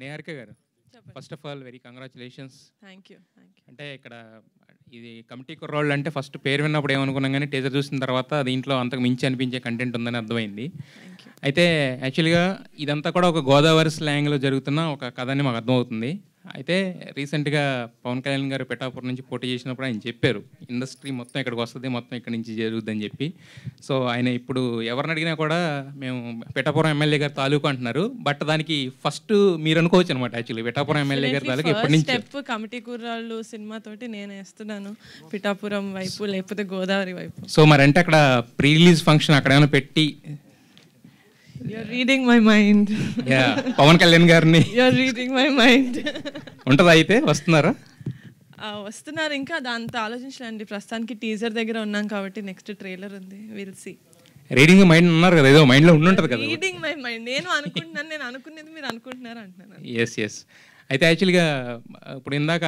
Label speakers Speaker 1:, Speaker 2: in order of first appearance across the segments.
Speaker 1: నేహారిక గారు,
Speaker 2: చెప్పండి.
Speaker 1: First of all very congratulations.
Speaker 2: Thank you.
Speaker 1: అంటే ఇక్కడ ఇది కమిటీ కుర్రోళ్ళు అంటే ఫస్ట్ పేరు విన్నప్పుడు ఏమనుకున్నాం, కానీ టీజర్ చూసిన తర్వాత దీంట్లో అంతకు మించి అనిపించే కంటెంట్ ఉందని అర్థమైంది. అయితే యాక్చువల్గా ఇదంతా కూడా ఒక గోదావరి స్లాంగ్లో జరుగుతున్న ఒక కథ అని మాకు అర్థమవుతుంది. అయితే రీసెంట్గా పవన్ కళ్యాణ్ గారు పిఠాపురం నుంచి పోటీ చేసినప్పుడు ఆయన చెప్పారు, ఇండస్ట్రీ మొత్తం ఇక్కడికి వస్తుంది, మొత్తం ఇక్కడి నుంచి జరుగుద్దని చెప్పి. సో ఆయన ఇప్పుడు ఎవరిని అడిగినా కూడా మేము పిఠాపురం ఎమ్మెల్యే గారు తాలూకు అంటున్నారు. బట్ దానికి ఫస్ట్ మీరు అనుకోవచ్చు అనమాట. యాక్చువల్లీ పిఠాపురం ఎమ్మెల్యే గారి తాలూకు ఎప్పటి నుంచి
Speaker 2: స్టెప్ కమిటీ కుర్రాళ్ళు సినిమా తోటి నేను వేస్తున్నాను పిఠాపురం వైపు లేకపోతే గోదావరి వైపు.
Speaker 1: సో మరి అంటే అక్కడ ప్రీ రిలీజ్ ఫంక్షన్ అక్కడ ఏమైనా పెట్టి
Speaker 2: You're reading my mind.
Speaker 1: Pawan Kalyan గారిని
Speaker 2: You're reading my mind.
Speaker 1: ఉంటుందా? అయితే వస్తున్నారా?
Speaker 2: వస్తున్నారు. ఇంకా దాంతో ఆలోచించలేండి. ప్రస్తుతానికి టీజర్ దగ్గర ఉన్నాం కాబట్టి నెక్స్ట్ ట్రైలర్ ఉంది. Will see.
Speaker 1: రీడింగ్ మైండ్ ఉన్నారు కదా, ఏదో మైండ్లో ఉండుంటుంది కదా.
Speaker 2: రీడింగ్ మై మైండ్ నేను అనుకుంటున్నాను, నేను అనుకునేది మీరు అనుకుంటున్నారు అంటున్నాను.
Speaker 1: ఎస్. అయితే యాక్చువల్గా ఇప్పుడు ఇందాక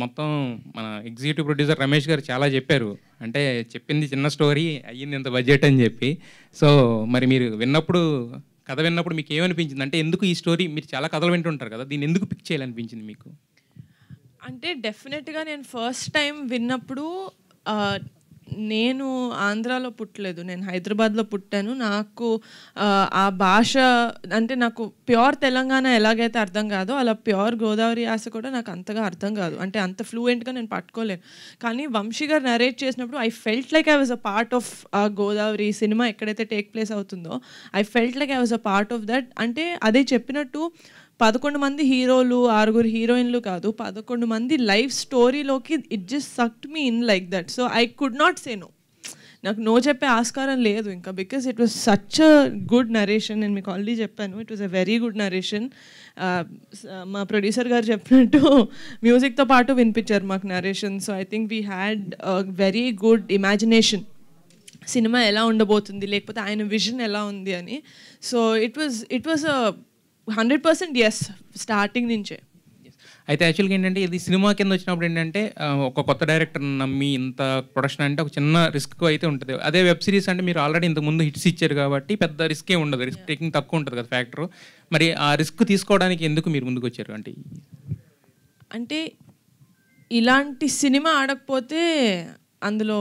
Speaker 1: మొత్తం మన ఎగ్జిక్యూటివ్ ప్రొడ్యూసర్ రమేష్ గారు చాలా చెప్పారు. అంటే చెప్పింది చిన్న స్టోరీ, అయ్యింది ఇంత బడ్జెట్ అని చెప్పి. సో మరి మీరు కథ విన్నప్పుడు మీకు ఏమనిపించింది? అంటే ఎందుకు ఈ స్టోరీ, మీరు చాలా కథలు వింటుంటారు కదా, దీన్ని ఎందుకు పిక్ చేయాలనిపించింది మీకు?
Speaker 2: అంటే డెఫినెట్గా నేను ఫస్ట్ టైం విన్నప్పుడు నేను ఆంధ్రాలో పుట్టలేదు, నేను హైదరాబాద్లో పుట్టాను. నాకు ఆ భాష అంటే నాకు ప్యూర్ తెలంగాణ ఎలాగైతే అర్థం కాదో అలా ప్యూర్ గోదావరి యాస కూడా నాకు అంతగా అర్థం కాదు. అంటే అంత ఫ్లూయెంట్గా నేను పట్టుకోలేను. కానీ వంశీ గారు నరేట్ చేసినప్పుడు I felt like I was a part of Godavari cinema ఎక్కడైతే టేక్ ప్లేస్ అవుతుందో I felt like I was a part of that. అంటే అదే చెప్పినట్టు 11 మంది హీరోలు 6 హీరోయిన్లు కాదు, 11 మంది లైఫ్ స్టోరీలోకి it just sucked me in like that. So I could not say no. నాకు నో చెప్పే ఆస్కారం లేదు ఇంకా, because it was such a good narration. నేను మీకు ఆల్రెడీ చెప్పాను, it was a very good narration. మా ప్రొడ్యూసర్ గారు చెప్పినట్టు మ్యూజిక్తో పాటు వినిపించారు మాకు narration. So I think we had very good imagination cinema ఎలా ఉండబోతుంది, లేకపోతే ఆయన విజన్ ఎలా ఉంది అని. So it was 100% yes starting నుంచే.
Speaker 1: అయితే యాక్చువల్గా ఏంటంటే ఇది సినిమా కింద వచ్చినప్పుడు ఏంటంటే ఒక కొత్త డైరెక్టర్ నమ్మి ఇంత ప్రొడక్షన్ అంటే ఒక చిన్న రిస్క్ అయితే ఉంటుంది. అదే వెబ్ సిరీస్ అంటే మీరు ఆల్రెడీ ఇంతకుముందు హిట్స్ ఇచ్చారు కాబట్టి పెద్ద రిస్కే ఉండదు, రిస్క్ టేకింగ్ తక్కువ ఉంటుంది కదా ఫ్యాక్టర్. మరి ఆ రిస్క్ తీసుకోవడానికి ఎందుకు మీరు ముందుకు వచ్చారు?
Speaker 2: అంటే ఇలాంటి సినిమా ఆడకపోతే అందులో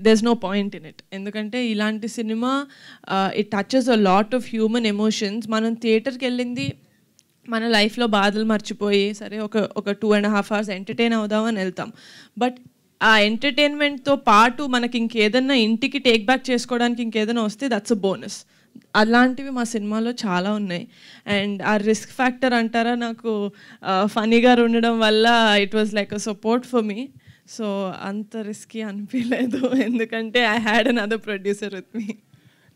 Speaker 2: there's no point in it. ఎందుకంటే ఇలాంటి cinema it touches a lot of human emotions. మనం థియేటర్కి వెళ్ళింది మన లైఫ్లో బాధలు మర్చిపోయి సరే ఒక 2.5 hours ఎంటర్టైన్ అవుదామని వెళ్తాం. బట్ ఆ ఎంటర్టైన్మెంట్తో పాటు మనకి ఇంకేదన్నా ఇంటికి టేక్ బ్యాక్ చేసుకోవడానికి ఇంకేదైనా వస్తే దట్స్ అ బోనస్. అలాంటివి మా సినిమాలో చాలా ఉన్నాయి. అండ్ ఆ రిస్క్ ఫ్యాక్టర్ అంటారా, నాకు ఫనీగా ఉండడం వల్ల it was like a support for me. So అంత రిస్కీ అనిపించలేదు, ఎందుకంటే I had another producer with me.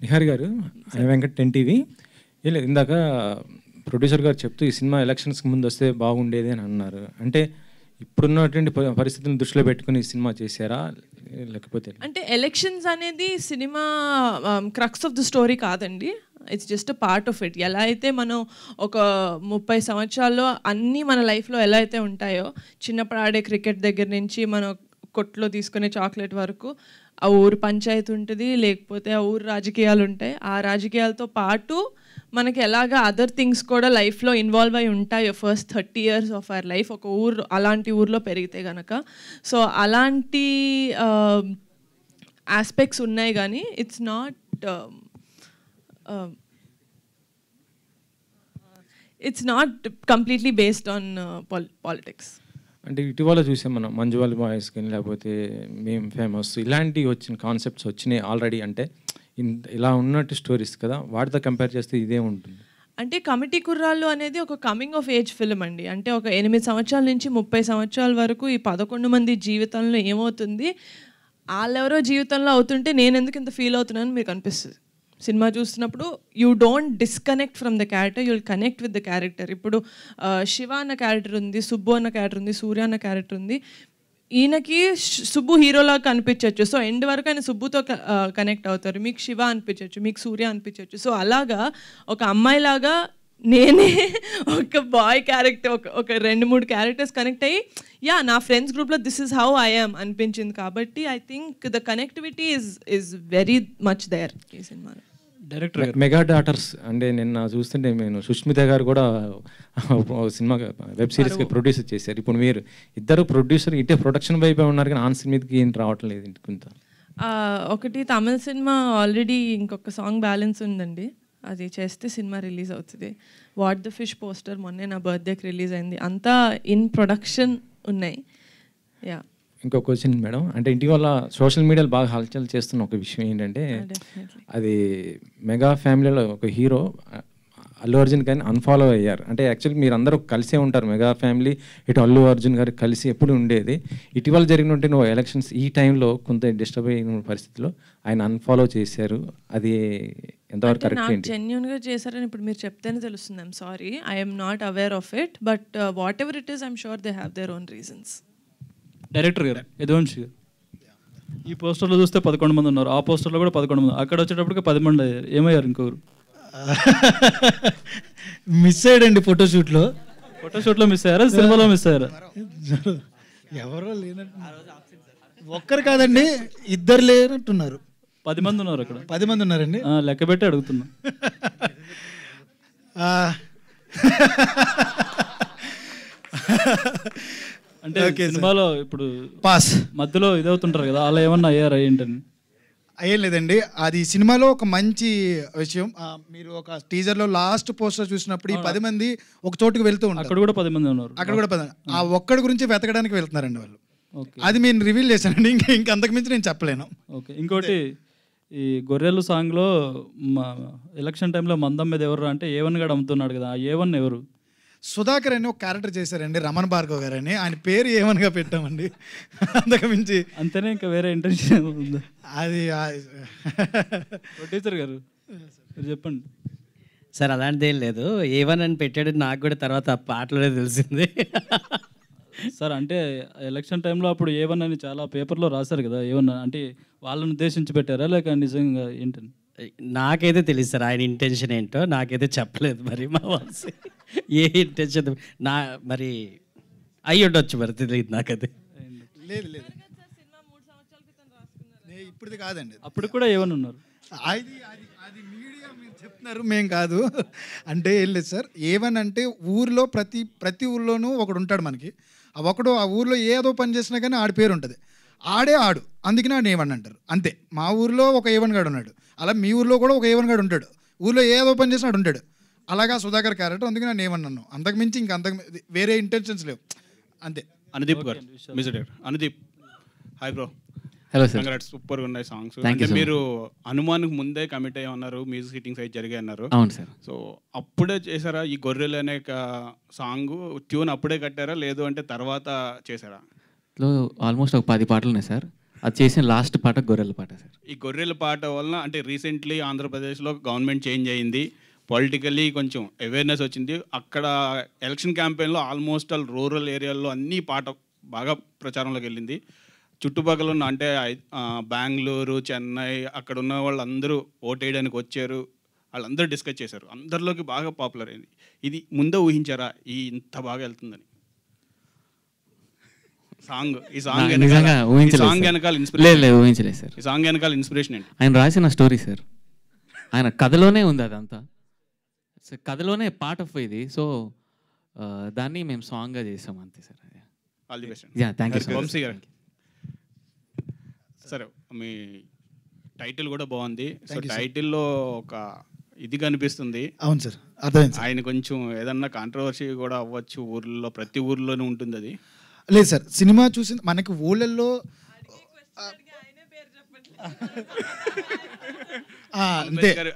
Speaker 3: Nihar గారు, వెంకట్ 10TV. లేదు, ఇందాక ప్రొడ్యూసర్ గారు చెప్తూ ఈ సినిమా ఎలక్షన్స్కి ముందు వస్తే బాగుండేది అని అన్నారు. అంటే ఇప్పుడున్నటువంటి పరిస్థితులను దృష్టిలో పెట్టుకుని ఈ సినిమా చేశారా, లేకపోతే?
Speaker 2: అంటే ఎలక్షన్స్ అనేది cinema crux of the story కాదండి, it's just a part of it. ఎలా అయితే మనం ఒక 30 సంవత్సరాల్లో అన్నీ మన లైఫ్లో ఎలా అయితే ఉంటాయో, చిన్నప్పుడు ఆడే క్రికెట్ దగ్గర నుంచి మనం కొట్లో తీసుకునే చాక్లెట్ వరకు ఆ ఊరు పంచాయతీ ఉంటుంది, లేకపోతే ఆ ఊరు రాజకీయాలు ఉంటాయి. ఆ రాజకీయాలతో పాటు మనకి ఎలాగ అదర్ థింగ్స్ కూడా లైఫ్లో ఇన్వాల్వ్ అయి ఉంటాయో first 30 years of our life ఒక ఊరు అలాంటి ఊర్లో పెరిగితే కనుక. సో అలాంటి ఆస్పెక్ట్స్ ఉన్నాయి, కానీ it's not completely based on politics.
Speaker 3: అంటే ఇటీవల చూసాం మనం మంజువాల్ బాయ్స్ కానీ లేకపోతే మేము ఫేమస్ ఇలాంటివి వచ్చిన కాన్సెప్ట్స్ వచ్చినాయి ఆల్రెడీ. అంటే ఇలా ఉన్నట్టు స్టోరీస్ కదా, వాటితో కంపేర్ చేస్తే ఇదే ఉంటుంది.
Speaker 2: అంటే కమిటీ కుర్రాళ్ళు అనేది ఒక కమింగ్ ఆఫ్ ఏజ్ ఫిల్మ్ అండి. అంటే ఒక 8 సంవత్సరాల నుంచి 30 సంవత్సరాల వరకు ఈ 11 మంది జీవితంలో ఏమవుతుంది, వాళ్ళెవరో జీవితంలో అవుతుంటే నేను ఎందుకు ఇంత ఫీల్ అవుతున్నాను మీకు అనిపిస్తుంది సినిమా చూస్తున్నప్పుడు. You don't disconnect from the character, you will connect with the character. ఇప్పుడు శివ అన్న క్యారెక్టర్ ఉంది, సుబ్బు అన్న క్యారెక్టర్ ఉంది, సూర్య అన్న క్యారెక్టర్ ఉంది. ఈయనకి సుబ్బు హీరోలా కనిపించవచ్చు, సో ఎండ్ వరకు ఆయన సుబ్బుతో కనెక్ట్ అవుతారు. మీకు శివ అనిపించవచ్చు, మీకు సూర్య అనిపించవచ్చు. సో అలాగా ఒక అమ్మాయిలాగా నేనే ఒక బాయ్ క్యారెక్టర్ ఒక 2-3 క్యారెక్టర్స్ కనెక్ట్ అయ్యి నా ఫ్రెండ్స్ గ్రూప్లో this is how I am అనిపించింది. కాబట్టి I think the connectivity is very much there ఈ సినిమాలో.
Speaker 4: డైరెక్టర్
Speaker 3: మెగా డాటర్స్ అంటే నిన్న చూస్తుంటే నేను సుష్మిత గారు కూడా సినిమా వెబ్ సిరీస్కి ప్రొడ్యూసర్ చేశారు. ఇప్పుడు మీరు ఇద్దరు ప్రొడ్యూసర్ ఇటే ప్రొడక్షన్ వైపే ఉన్నారు కానీ ఆన్ సినిమాకి ఏం రావట్లేదు కొంత.
Speaker 2: ఒకటి తమిళ సినిమా ఆల్రెడీ ఇంకొక సాంగ్ బ్యాలెన్స్ ఉందండి, అది చేస్తే సినిమా రిలీజ్ అవుతుంది. వాట్ ద ఫిష్ పోస్టర్ మొన్నే నా బర్త్డేకి రిలీజ్ అయింది. అంతా ఇన్ ప్రొడక్షన్ ఉన్నాయి. యా,
Speaker 3: ఇంకో క్వశ్చన్ మేడం, అంటే ఇటీవల సోషల్ మీడియాలో బాగా హల్చల్ చేస్తున్న ఒక విషయం ఏంటంటే అది మెగా ఫ్యామిలీలో ఒక హీరో అల్లు అర్జున్ కానీ అన్ఫాలో అయ్యారు. అంటే యాక్చువల్లీ మీరు అందరూ కలిసే ఉంటారు, మెగా ఫ్యామిలీ ఇటు అల్లు అర్జున్ గారు కలిసి ఎప్పుడు ఉండేది. ఇటీవల జరిగినట్టు నువ్వు ఎలక్షన్స్ ఈ టైంలో కొంత డిస్టర్బ్ అయిన పరిస్థితిలో ఆయన అన్ఫాలో చేశారు, అది ఎంతవరకు కరెక్ట్ ఏంటి?
Speaker 2: జెన్యూన్గా చేశారని ఇప్పుడు మీరు చెప్తేనే తెలుస్తుంది. I'm sorry, I'm not aware of it, but what ever it is I'm sure they have their own reasons.
Speaker 4: Director గారు యదువంశి గారు, ఈ పోస్టర్లో చూస్తే 11 మంది ఉన్నారు, ఆ పోస్టర్లో కూడా 11 మంది, అక్కడ వచ్చేటప్పటికి 10 మంది అయ్యారు. ఏమయ్యారు ఇంకొకరు?
Speaker 5: మిస్ అయ్యాడండి ఫోటోషూట్లో.
Speaker 4: ఫోటోషూట్లో మిస్ అయ్యారా, సినిమాలో మిస్ అయ్యారా?
Speaker 5: ఎవరో లేనట్టు, ఒక్కరు కాదండి, ఇద్దరు లేనట్టున్నారు.
Speaker 4: 10 మంది ఉన్నారు అక్కడ.
Speaker 5: 10 మంది ఉన్నారండి.
Speaker 4: లెక్క పెట్టి అడుగుతున్నా. అంటే సినిమాలో ఇప్పుడు
Speaker 5: పాస్
Speaker 4: మధ్యలో ఇదవుతుంటారు కదా, అలా ఏమన్నా అయ్యారా ఏంటని?
Speaker 5: అయ్యేం లేదండి, అది సినిమాలో ఒక మంచి విషయం. మీరు ఒక టీజర్లో లాస్ట్ పోస్టర్ చూసినప్పుడు ఈ 10 మంది ఒక చోటుకు వెళ్తూ ఉంటారు,
Speaker 4: అక్కడ కూడా 10 మంది ఉన్నారు.
Speaker 5: అక్కడ కూడా 10, ఆ ఒక్కడి గురించి వెతకడానికి వెళ్తున్నారండి వాళ్ళు. అది నేను రివీల్ చేశానండి, ఇంకా అంతకుమించి నేను చెప్పలేను.
Speaker 4: ఓకే, ఇంకోటి ఈ గొర్రెలు సాంగ్లో ఎలక్షన్ టైంలో మందం మీద ఎవరు అంటే A1 గడు అమ్ముతున్నాడు కదా, ఆ A1 ఎవరు?
Speaker 5: సుధాకర్ అని ఒక క్యారెక్టర్ చేశారండి, రమణ భార్గవ్ గారు అని. ఆయన పేరు ఏమనగా పెట్టామండి, అంతకుమించి
Speaker 4: అంతేనే, ఇంకా వేరే ఇంటెన్షన్ ఉందా?
Speaker 5: అది
Speaker 4: ప్రొడ్యూసర్ గారు మీరు చెప్పండి
Speaker 6: సార్. అలాంటిదేం లేదు, A1 అని పెట్టాడు, నాకు కూడా తర్వాత ఆ పాటలోనే తెలిసింది.
Speaker 4: సార్ అంటే ఎలక్షన్ టైంలో అప్పుడు A1 అని చాలా పేపర్లో రాశారు కదా, A1 అంటే వాళ్ళని ఉద్దేశించి పెట్టారా లేక నిజంగా ఏంటని?
Speaker 6: నాకైతే తెలియదు సార్ ఆయన ఇంటెన్షన్ ఏంటో, నాకైతే చెప్పలేదు మరి మా వాల్సి ఏ ఇంటెన్షన్ నా మరి అయ్యి ఉండొచ్చు, మరి తెలియదు నాకైతే.
Speaker 5: లేదు లేదు, ఇప్పుడు కాదండి,
Speaker 4: అప్పుడు కూడా A1 ఉన్నారు.
Speaker 5: అది అది మీడియా మీరు చెప్తున్నారు, మేం కాదు. అంటే ఏం లేదు సార్, A1 అంటే ఊర్లో ప్రతి ఊర్లోనూ ఒకడు ఉంటాడు మనకి. ఆ ఒకడు ఆ ఊర్లో ఏదో పని చేసినా కానీ ఆడి పేరు ఉంటుంది, ఆడు, అందుకని ఆడు A1 అంటారు. అంతే, మా ఊర్లో ఒక A1 గాడు ఉన్నాడు, అలా మీ ఊర్లో కూడా ఒక A1 గాడు ఉంటాడు, ఊర్లో ఏదో పని చేసినా ఆడు ఉంటాడు. అలాగా సుధాకర్ క్యారెక్టర్, అందుకని నేను A1 అన్నాను, అంతకుమించి ఇంకా వేరే ఇంటెన్షన్స్ లేవు, అంతే.
Speaker 7: అనుదీప్ గారు, music director Anudeep. Hi bro.
Speaker 8: Hello sir.
Speaker 7: Congrats, సూపర్గా ఉన్నాయి సాంగ్స్. అంటే మీరు అనుమానికి ముందే కమిట్ అయ్యి ఉన్నారు, మ్యూజిక్ హిట్టింగ్స్ అయితే జరిగాయి అన్నారు.
Speaker 8: అవును సార్.
Speaker 7: సో అప్పుడే చేశారా ఈ గొర్రెలు అనే సాంగ్ ట్యూన్? అప్పుడే కట్టారా, లేదు అంటే తర్వాత చేశారా?
Speaker 8: ఆల్మోస్ట్ ఒక 10 పాటలు ఉన్నాయి సార్, అది చేసిన లాస్ట్ పాట గొర్రెల పాట సార్.
Speaker 7: ఈ గొర్రెల పాట వలన అంటే రీసెంట్లీ ఆంధ్రప్రదేశ్లో గవర్నమెంట్ చేంజ్ అయింది, పొలిటికల్లీ కొంచెం అవేర్నెస్ వచ్చింది. అక్కడ ఎలక్షన్ క్యాంపెయిన్లో ఆల్మోస్ట్ ఆల్ రూరల్ ఏరియాల్లో అన్ని పాట బాగా ప్రచారంలోకి వెళ్ళింది. చుట్టుపక్కల ఉన్న అంటే బెంగళూరు, చెన్నై అక్కడ ఉన్న వాళ్ళందరూ ఓటేయడానికి వచ్చారు, వాళ్ళందరూ డిస్కస్ చేశారు, అందరిలోకి బాగా పాపులర్ అయింది. ఇది ముందే ఊహించారా ఇంత బాగా వెళ్తుందని? ఈ సాంగ్ వెనకాల
Speaker 8: ఊహించలేదు సార్.
Speaker 7: ఈ సాంగ్ వెనకాల ఇన్స్పిరేషన్ ఏంటి?
Speaker 8: ఆయన రాసిన స్టోరీ సార్, ఆయన కథలోనే ఉంది అదంతా, కథలోనే పార్ట్ ఆఫ్ ఇది. సో దాన్ని మేము సాంగ్గా చేసాం అంతే sir.
Speaker 7: All the best.
Speaker 8: Thank you
Speaker 7: Vamsi garu. సరే, మీ టైటిల్ కూడా బాగుంది. సో టైటిల్లో ఒక ఇది కనిపిస్తుంది.
Speaker 5: అవును సార్, అర్థమైంది.
Speaker 7: ఆయన కొంచెం ఏదన్నా కాంట్రవర్సీ కూడా అవ్వచ్చు, ఊర్లో ప్రతి ఊర్లోనే ఉంటుంది అది.
Speaker 5: లేదు సార్, సినిమా చూసి మనకి ఊళ్ళల్లో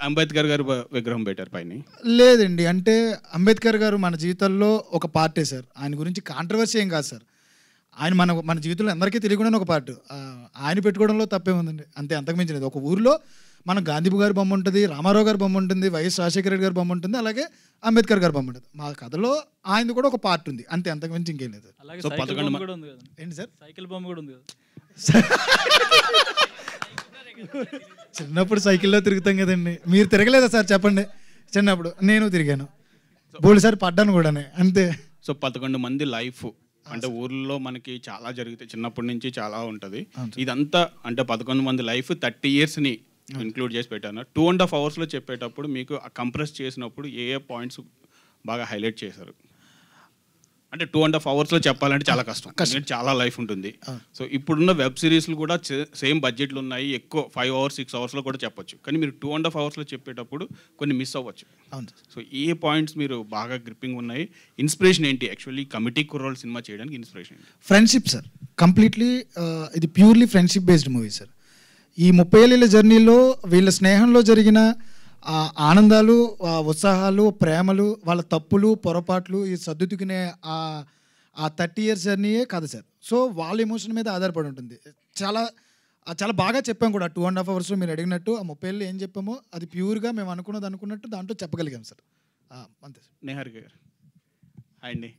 Speaker 7: అంబేద్కర్ గారు విగ్రహం పెట్టారు పైన.
Speaker 5: లేదండి, అంటే అంబేద్కర్ గారు మన జీవితాల్లో ఒక పార్టే సార్, ఆయన గురించి కాంట్రవర్సీ ఏం కాదు సార్. ఆయన మన జీవితంలో అందరికీ తెలియకుండా ఒక పార్ట్, ఆయన పెట్టుకోవడంలో తప్పేముందండి, అంతే, అంతకుమించినది. ఒక ఊరిలో మన గాంధీబు గారి బొమ్మ ఉంటుంది, రామారావు గారి బొమ్మ ఉంటుంది, వైఎస్ రాజశేఖర రెడ్డి గారి బొమ్మ ఉంటుంది, అలాగే అంబేద్కర్ గారి బొమ్మ ఉంటుంది. మా కథలో ఆయనది కూడా ఒక పార్ట్ ఉంది, అంతే, అంతకుమించి ఇంకేం లేదు. ఏంటి సార్,
Speaker 4: సైకిల్ బొమ్మ కూడా ఉంది కదా.
Speaker 5: చిన్నప్పుడు సైకిల్లో తిరుగుతాం కదండి, మీరు తిరగలేదా సార్ చెప్పండి? చిన్నప్పుడు నేను తిరిగాను, బోల్డ్సారి పడ్డాను కూడానే, అంతే.
Speaker 7: సో 11 మంది లైఫ్ అంటే ఊర్లో మనకి చాలా జరుగుతాయి, చిన్నప్పటి నుంచి చాలా ఉంటుంది. ఇదంతా అంటే 11 మంది లైఫ్ 30 yearsని ఇంక్లూడ్ చేసి పెట్టాను. 2.5 అవర్స్లో చెప్పేటప్పుడు మీకు కంప్రెస్ చేసినప్పుడు ఏ పాయింట్స్ బాగా హైలైట్ చేశారు? అంటే 2.5 అవర్స్లో చెప్పాలంటే చాలా కష్టం, ఎందుకంటే చాలా లైఫ్ ఉంటుంది. సో ఇప్పుడున్న వెబ్ సిరీస్లు కూడా సేమ్ బడ్జెట్లు ఉన్నాయి, ఎక్కువ 5 అవర్స్ 6 అవర్స్లో కూడా చెప్పొచ్చు. కానీ మీరు 2.5 అవర్స్లో చెప్పేటప్పుడు కొన్ని మిస్ అవ్వచ్చు. సో ఏ పాయింట్స్ మీరు బాగా గ్రిప్పింగ్ ఉన్నాయి? ఇన్స్పిరేషన్ ఏంటి యాక్చువల్లీ కమిటీ కుర్రోళ్ళు సినిమా చేయడానికి ఇన్స్పిరేషన్ ఏంటి?
Speaker 5: ఫ్రెండ్షిప్ సార్, కంప్లీట్లీ ఇది purely friendship based movie sir. ఈ 30 ఏళ్ళ జర్నీలో వీళ్ళ స్నేహంలో జరిగిన ఆనందాలు, ఉత్సాహాలు, ప్రేమలు, వాళ్ళ తప్పులు పొరపాట్లు ఈ సర్దుకునే ఆ 30 years జర్నీయే కాదు సార్. సో వాళ్ళ ఎమోషన్ మీద ఆధారపడి ఉంటుంది. చాలా చాలా బాగా చెప్పాం కూడా 2.5 hours మీరు అడిగినట్టు. ఆ 30 ఏళ్ళు ఏం చెప్పామో అది ప్యూర్గా మేము అనుకున్నట్టు దాంట్లో చెప్పగలిగాం సార్. అంతే సార్.
Speaker 7: నిహారిక గారు హాయ్ అండి.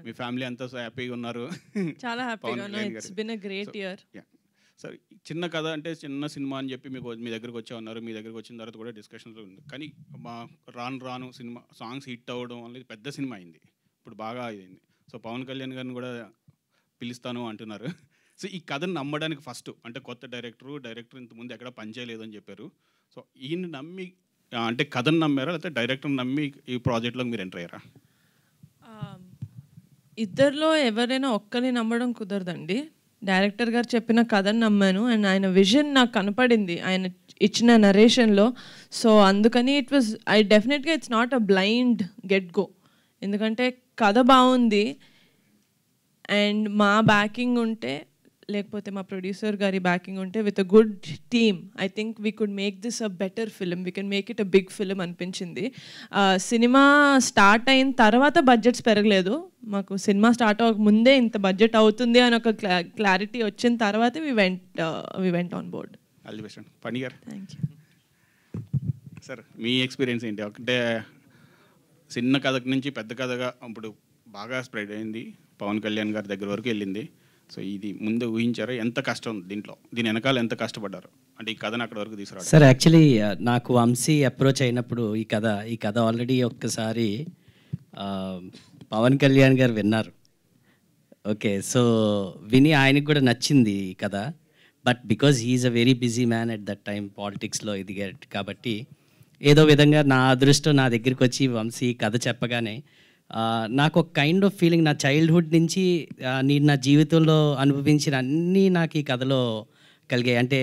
Speaker 7: మీ ఫ్యామిలీ అంతా సో హ్యాపీగా ఉన్నారు?
Speaker 2: చాలా హ్యాపీగా ఉన్నా. It's been a great year.
Speaker 7: Sir చిన్న కథ అంటే చిన్న సినిమా అని చెప్పి మీ దగ్గరికి వచ్చా ఉన్నారు. మీ దగ్గరికి వచ్చిన తర్వాత కూడా డిస్కషన్లో ఉంది. కానీ రాను సినిమా సాంగ్స్ హిట్ అవ్వడం అనేది పెద్ద సినిమా అయింది, ఇప్పుడు బాగా అయింది. సో పవన్ కళ్యాణ్ గారిని కూడా పిలుస్తాను అంటున్నారు. సో ఈ కథను నమ్మడానికి ఫస్ట్ అంటే కొత్త డైరెక్టర్ ఇంతకుముందు ఎక్కడ పనిచేయలేదు అని చెప్పారు. సో ఈయన నమ్మి అంటే కథను నమ్మారా, లేకపోతే డైరెక్టర్ని నమ్మి ఈ ప్రాజెక్ట్లోకి మీరు ఎంటర్ అయ్యారా?
Speaker 2: ఇద్దరిలో ఎవరైనా ఒక్కరిని నమ్మడం కుదరదండి. డైరెక్టర్ గారు చెప్పిన కథను నమ్మాను అండ్ ఆయన విజన్ నాకు కనపడింది ఆయన ఇచ్చిన నరేషన్లో. సో అందుకని డెఫినెట్గా it's not a blind get go. ఎందుకంటే కథ బాగుంది అండ్ మా బ్యాకింగ్ ఉంటే, లేకపోతే మా ప్రొడ్యూసర్ గారి బ్యాకింగ్ ఉంటే, with a good team I think we could make this a better film, we can make it a big film అనిపించింది. సినిమా స్టార్ట్ అయిన తర్వాత బడ్జెట్స్ పెరగలేదు మాకు. సినిమా స్టార్ట్ అవ్వక ముందే ఇంత బడ్జెట్ అవుతుంది అని ఒక క్లారిటీ వచ్చిన తర్వాత we went on board.
Speaker 7: All the best అండి. పని గారు
Speaker 2: థ్యాంక్ యూ
Speaker 7: సార్. మీ ఎక్స్పీరియన్స్ ఏంటి? ఒకటే చిన్న కథ నుంచి పెద్ద కథగా ఇప్పుడు బాగా స్ప్రెడ్ అయింది, పవన్ కళ్యాణ్ గారి దగ్గర వరకు వెళ్ళింది. సో ఇది ముందు ఊహించారా? ఎంత కష్టం దీని వెనకాల ఎంత కష్టపడ్డారు అంటే ఈ కథను అక్కడ వరకు తీసుకురావడం?
Speaker 6: సార్ యాక్చువల్లీ నాకు వంశీ అప్రోచ్ అయినప్పుడు ఈ కథ ఆల్రెడీ ఒక్కసారి పవన్ కళ్యాణ్ గారు విన్నారు. ఓకే, సో విని ఆయనకు కూడా నచ్చింది ఈ కథ. But because he is a very busy man at that time, పాలిటిక్స్లో ఎదిగారు కాబట్టి ఏదో విధంగా నా అదృష్టం నా దగ్గరికి వచ్చి వంశీ కథ చెప్పగానే నాకు ఒక కైండ్ ఆఫ్ ఫీలింగ్, నా చైల్డ్హుడ్ నుంచి నేను నా జీవితంలో అనుభవించిన అన్నీ నాకు ఈ కథలో కలిగాయి. అంటే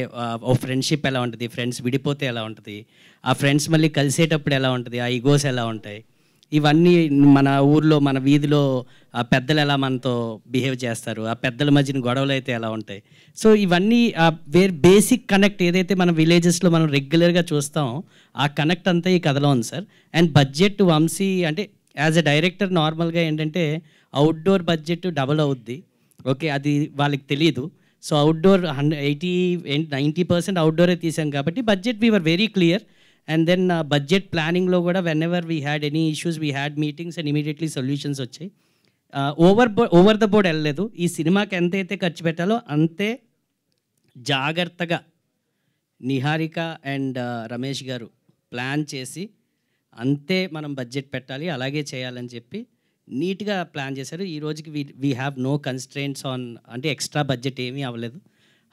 Speaker 6: ఓ ఫ్రెండ్షిప్ ఎలా ఉంటుంది, ఫ్రెండ్స్ విడిపోతే ఎలా ఉంటుంది, ఆ ఫ్రెండ్స్ మళ్ళీ కలిసేటప్పుడు ఎలా ఉంటుంది, ఆ ఈగోస్ ఎలా ఉంటాయి, ఇవన్నీ మన ఊర్లో మన వీధిలో ఆ పెద్దలు ఎలా మనతో బిహేవ్ చేస్తారు, ఆ పెద్దల మధ్యన గొడవలు అయితే ఎలా ఉంటాయి. సో ఇవన్నీ బేసిక్ కనెక్ట్ ఏదైతే మన విలేజెస్లో మనం రెగ్యులర్గా చూస్తామో ఆ కనెక్ట్ అంతా ఈ కథలో ఉంది సార్. అండ్ బడ్జెట్ వంశీ అంటే యాజ్ ఎ డైరెక్టర్ నార్మల్గా ఏంటంటే అవుట్డోర్ బడ్జెట్ డబుల్ అవుద్ది. ఓకే, అది వాళ్ళకి తెలియదు. సో అవుట్డోర్ 90% అవుట్డోరే తీసాం కాబట్టి budget we were very clear. And then budget ప్లానింగ్లో కూడా whenever we had any issues we had meetings and immediately solutions వచ్చాయి. ఓవర్ ద బోర్డ్ వెళ్ళలేదు. ఈ సినిమాకి ఎంతైతే ఖర్చు పెట్టాలో అంతే జాగ్రత్తగా నిహారిక అండ్ రమేష్ గారు ప్లాన్ చేసి అంతే మనం బడ్జెట్ పెట్టాలి, అలాగే చేయాలని చెప్పి నీట్గా ప్లాన్ చేశారు. ఈ రోజుకి we have no constraints on, అంటే ఎక్స్ట్రా బడ్జెట్ ఏమీ అవ్వలేదు.